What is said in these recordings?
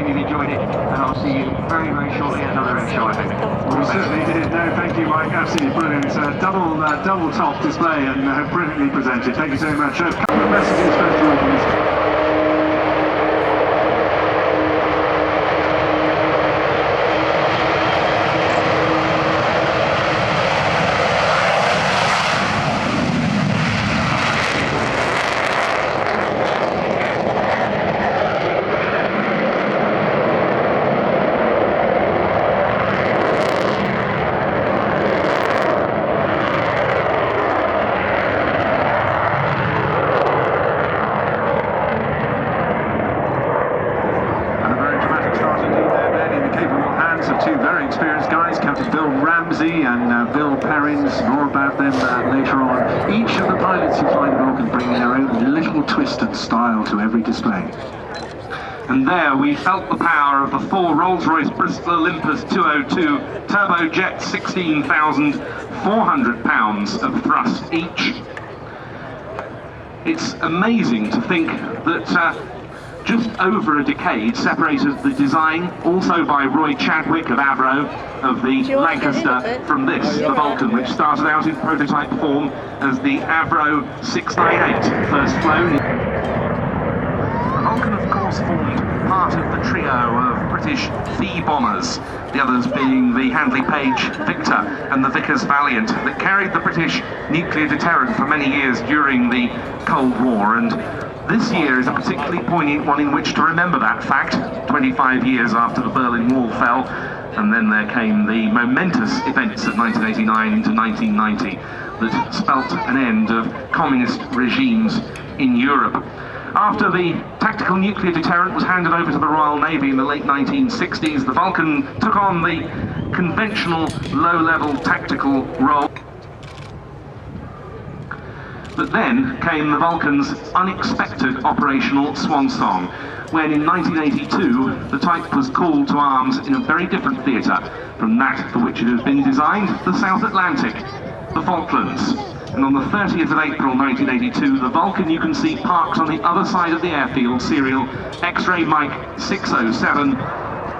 hoping you've enjoyed it, and I'll see you very, very shortly at another air show, I think. We certainly did. No, thank you, Mike. Absolutely brilliant. Double top display and brilliantly presented. Thank you so much. A couple of messages first of all, please. And Bill Perrins, more about them later on. Each of the pilots who fly the Vulcan bring their own little twist and style to every display. And there we felt the power of the 4 Rolls-Royce Bristol Olympus 202 turbojet, 16,400 pounds of thrust each. It's amazing to think that just over a decade separated the design, also by Roy Chadwick of Avro, of the Lancaster, from this, the Vulcan, which started out in prototype form as the Avro 698, first flown. The Vulcan, of course, formed part of the trio of British V bombers, the others being the Handley Page Victor and the Vickers Valiant, that carried the British nuclear deterrent for many years during the Cold War. And this year is a particularly poignant one in which to remember that fact, 25 years after the Berlin Wall fell, and then there came the momentous events of 1989 into 1990 that spelt an end of communist regimes in Europe. After the tactical nuclear deterrent was handed over to the Royal Navy in the late 1960s, the Vulcan took on the conventional low-level tactical role. But then came the Vulcan's unexpected operational swan song, when in 1982 the type was called to arms in a very different theatre from that for which it had been designed, the South Atlantic, the Falklands. And on the 30th of April 1982, the Vulcan you can see parked on the other side of the airfield, serial X-ray Mike 607,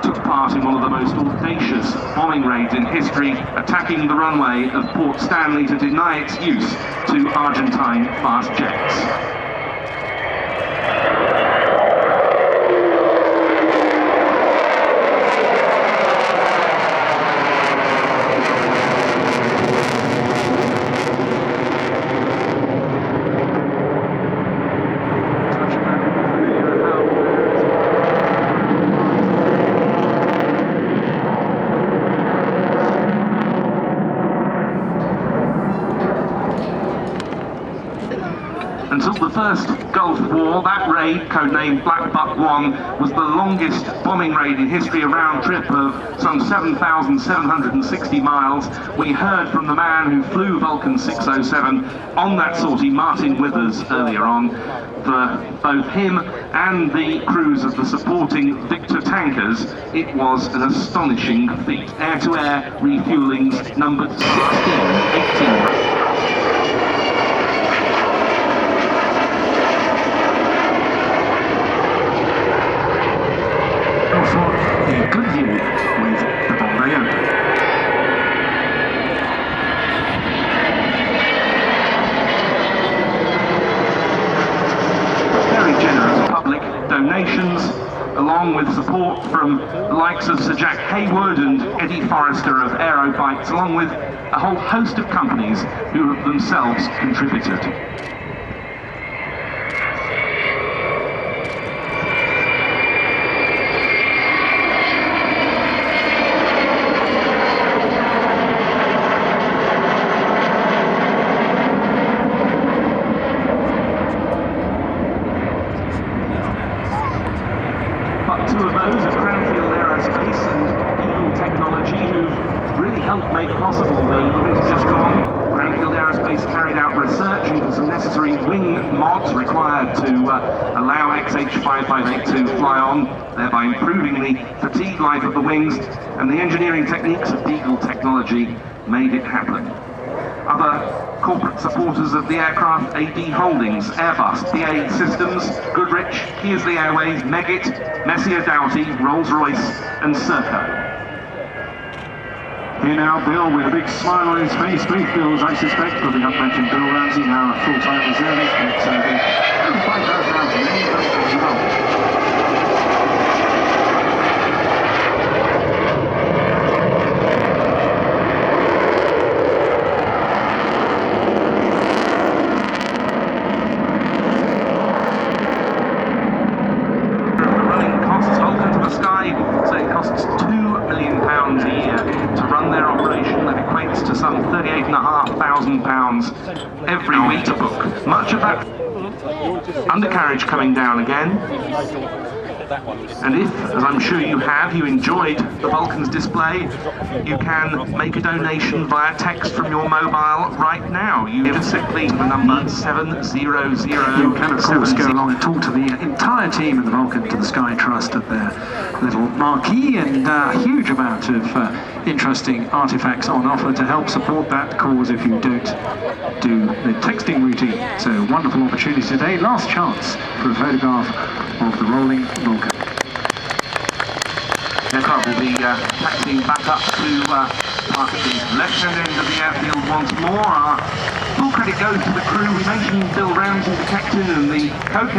took part in one of the most audacious bombing raids in history, attacking the runway of Port Stanley to deny its use to Argentine fast jets. Until the first Gulf War, that raid, codenamed Black Buck 1, was the longest bombing raid in history, a round trip of some 7,760 miles. We heard from the man who flew Vulcan 607 on that sortie, Martin Withers, earlier on. For both him and the crews of the supporting Victor tankers, it was an astonishing feat. Air-to-air refuelings numbered 16, 18. A good view with the bomb bay open. Very generous public donations, along with support from the likes of Sir Jack Haywood and Eddie Forrester of Aero Bikes, along with a whole host of companies who have themselves contributed. Two of those are Cranfield Aerospace and Eagle Technology, who've really helped make possible the event just gone. Cranfield Aerospace carried out research into some necessary wing mods required to allow XH558 to fly on, thereby improving the fatigue life of the wings, and the engineering techniques of Eagle Technology made it happen. Other corporate supporters of the aircraft: AD Holdings, Airbus, BAE Systems, Goodrich, Kearsley Airways, Meggitt, Messier Doughty, Rolls-Royce and Serco. Here now, Bill, with a big smile on his face. Both Bills, I suspect, but we haven't mentioned Bill Ramsey, now a full-time reservist, but the 5,000 out from many as well. So it costs £2 million a year to run their operation. That equates to some £38,500 every week to book. Much of that undercarriage coming down again. And if, as I'm sure you have, you enjoyed the Vulcan's display, you can make a donation via text from your mobile right now. You just simply the number 700. You can, of course, go along and talk to the entire team of the Vulcan, to the Sky Trust at their little marquee, and a huge amount of interesting artifacts on offer to help support that cause if you don't do the texting routine. So, wonderful opportunity today. Last chance for a photograph of the rolling Vulcan. The aircraft will be taxiing back up to park at the left-hand end of the airfield once more. Our full credit goes to the crew. We mentioned Bill Ramsey, the captain, and the co-captain.